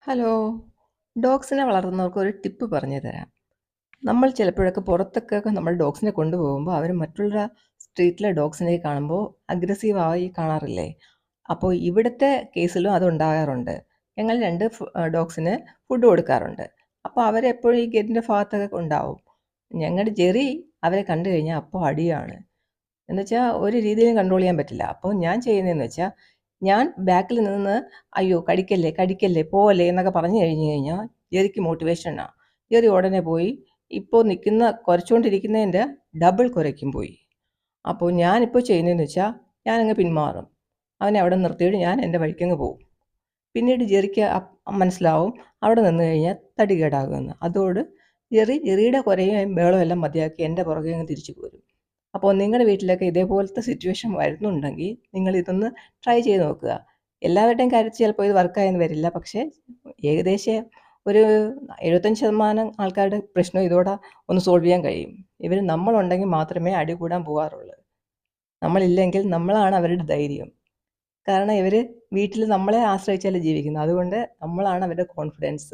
Hello. ഡോഗ്സിനെ വളർത്തുന്നവർക്ക് ഒരു tip പറഞ്ഞു തരാം. നമ്മൾ ചിലപ്പോഴൊക്കെ പുറത്തൊക്കെ നമ്മൾ ഡോഗ്സിനെ കൊണ്ടുപോകുമ്പോൾ അവർ മറ്റുള്ള സ്ട്രീറ്റിലെ ഡോഗ്സിനെ കാണുമ്പോൾ അഗ്രസീവായി കാണാറില്ലേ? അപ്പോൾ ഇവിടുത്തെ കേസിലും അതുണ്ടാകാറുണ്ട്. ഞങ്ങൾ 2 ഡോഗ്സിന് ഫുഡ് കൊടുക്കാറുണ്ട്. അപ്പോൾ അവരെപ്പോഴും ഈ ഗേറ്റിൻ്റെ ഭാഗത്തൊക്കെ ഉണ്ടാവും. ഞങ്ങളുടെ ജെറി അവരെ കണ്ടു കഴിഞ്ഞാൽ അപ്പോൾ അടിയാണ്. എന്നുവെച്ചാൽ ഒരു രീതിയിലും കൺട്രോൾ ചെയ്യാൻ പറ്റില്ല. അപ്പോൾ ഞാൻ ചെയ്യുന്നതെന്ന് വെച്ചാൽ, ഞാൻ ബാക്കിൽ നിന്ന് "അയ്യോ കടിക്കല്ലേ, കടിക്കല്ലേ, പോവല്ലേ" എന്നൊക്കെ പറഞ്ഞു കഴിഞ്ഞ് കഴിഞ്ഞാൽ ജെറിക്ക് മോട്ടിവേഷനാ. ജെറി ഉടനെ പോയി ഇപ്പോൾ കുരച്ചുകൊണ്ടിരിക്കുന്നതിൻ്റെ ഡബിൾ കുരയ്ക്കും പോയി. അപ്പോൾ ഞാനിപ്പോൾ ചെയ്യുന്നതെന്ന് വെച്ചാൽ, ഞാനങ്ങ് പിന്മാറും. അവനെ അവിടെ നിർത്തിയിട്ട് ഞാൻ എൻ്റെ വഴിക്കങ്ങ് പോവും. പിന്നീട് ജെറിക്ക് മനസ്സിലാവും അവിടെ നിന്ന് കഴിഞ്ഞാൽ തടികേടാകുമെന്ന്. അതോട് ജെറിയുടെ കുരയും ബഹളവും എല്ലാം മതിയാക്കി എൻ്റെ പുറകെ അങ്ങ് തിരിച്ചു പോരും. അപ്പോൾ നിങ്ങളുടെ വീട്ടിലൊക്കെ ഇതേപോലത്തെ സിറ്റുവേഷൻ വരുന്നുണ്ടെങ്കിൽ നിങ്ങളിതൊന്ന് ട്രൈ ചെയ്ത് നോക്കുക. എല്ലാവരുടെയും കാര്യത്തിൽ ചിലപ്പോൾ ഇത് വർക്കായെന്ന് വരില്ല. പക്ഷേ ഏകദേശം ഒരു 75% ആൾക്കാരുടെ പ്രശ്നം ഇതോടെ ഒന്ന് സോൾവ് ചെയ്യാൻ കഴിയും. നമ്മളുണ്ടെങ്കിൽ മാത്രമേ അടി കൂടാൻ പോകാറുള്ളൂ. നമ്മളില്ലെങ്കിൽ നമ്മളാണ് അവരുടെ ധൈര്യം. കാരണം വീട്ടിൽ നമ്മളെ ആശ്രയിച്ചല്ലേ ജീവിക്കുന്നത്. അതുകൊണ്ട് നമ്മളാണ് അവരുടെ കോൺഫിഡൻസ്.